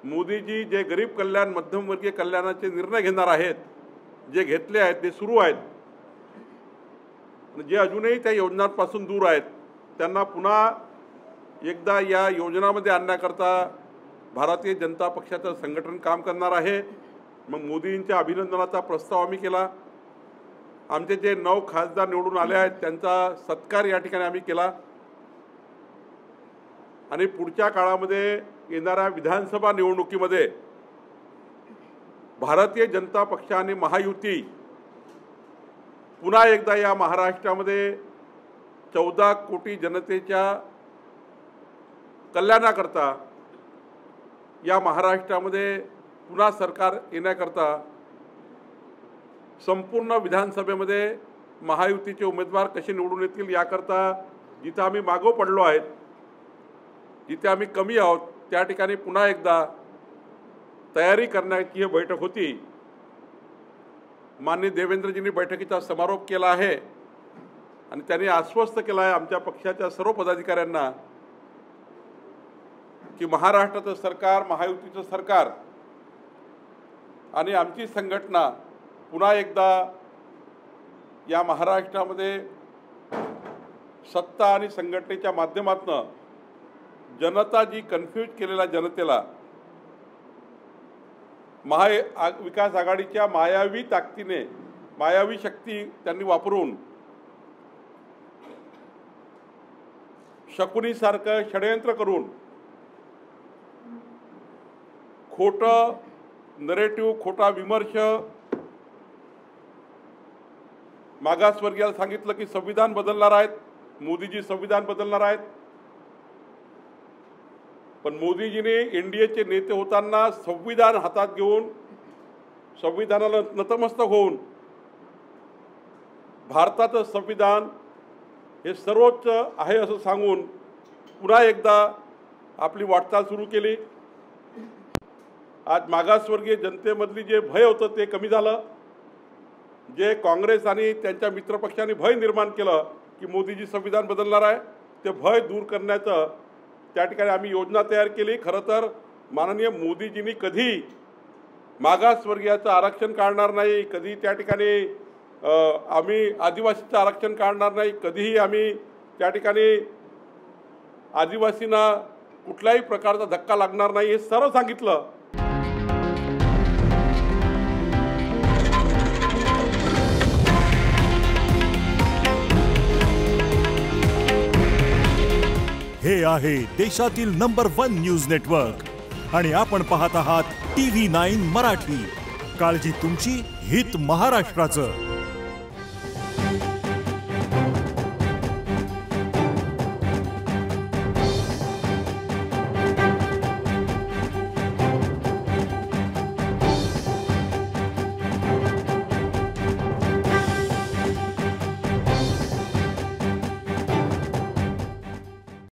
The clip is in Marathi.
मोदीजी जे गरीब कल्याण मध्यमवर्गीय कल्याणाचे निर्णय घेणार आहेत, जे घेतले आहेत ते सुरू आहेत, जे अजूनही त्या योजनांपासून दूर आहेत त्यांना पुन्हा एकदा या योजनांमध्ये आणण्याकरता भारतीय जनता पक्षाचं संघटन काम करणार आहे। मग मोदींच्या अभिनंदनाचा प्रस्ताव आम्ही केला। आमचे जे 9 खासदार निवडून आले आहेत त्यांचा सत्कार या ठिकाणी आम्ही केला आणि पुढच्या काळामध्ये येणाऱ्या विधानसभा निवडणुकीमध्ये भारतीय जनता पक्ष आणि महायुती पुन्हा एकदा या महाराष्ट्रामध्ये 14 कोटी जनतेच्या कल्याणाकरता या महाराष्ट्रामध्ये पुन्हा सरकार येण्याकरता संपूर्ण विधानसभेमध्ये महायुतीचे उमेदवार कसे निवडून येतील याकरता जिथे आम्ही मागो पडलो आहेत, जिथे आम्ही कमी आहोत त्या ठिकाणी पुन्हा एकदा तयारी करण्याची ही बैठक होती। माननीय देवेंद्रजींनी बैठकीचा समारोप केला आहे आणि त्यांनी आश्वस्त केला आहे आमच्या पक्षाच्या सर्व पदाधिकाऱ्यांना की महाराष्ट्राचं सरकार, महायुतीचं सरकार आणि आमची संघटना पुन्हा एकदा या महाराष्ट्रामध्ये सत्ता आणि संघटनेच्या माध्यमातून जनता जी कन्फ्यूज केलेल्या जनतेला महाविकास आघाडीच्या मायावी ताकदीने, मायावी शक्ती त्यांनी वापरून शकुनीसारखं षडयंत्र करून खोटं नरेटिव्ह, खोटा विमर्श, मागासवर्गीयाला सांगितलं की संविधान बदलणार आहेत, मोदीजी संविधान बदलणार आहेत, पण मोदीजीने एनडीएचे नेते होताना संविधान हातात घेऊन संविधानाला नतमस्तक होऊन भारताचं संविधान हे सर्वोच्च आहे असं सांगून पुन्हा एकदा आपली वाटचाल सुरू केली। आज मागासवर्गीय जनतेमधली जे भय होतं ते कमी झालं। जे काँग्रेस आणि त्यांच्या मित्रपक्षांनी भय निर्माण केलं की मोदीजी संविधान बदलणार आहे, ते भय दूर करण्याचं त्या ठिकाणी आम्ही योजना तयार केली। खरं तर माननीय मोदीजींनी कधी मागासवर्गीयाचं आरक्षण काढणार नाही, कधी त्या ठिकाणी आम्ही आदिवासीचं आरक्षण काढणार नाही, कधीही आम्ही त्या ठिकाणी आदिवासींना कुठल्याही प्रकारचा धक्का लागणार नाही, हे सर्व सांगितलं। हे आहे देशातील नंबर 1 न्यूज नेटवर्क आणि आपण पाहत आहात TV9 मराठी। काळजी तुमची, हित महाराष्ट्राचं।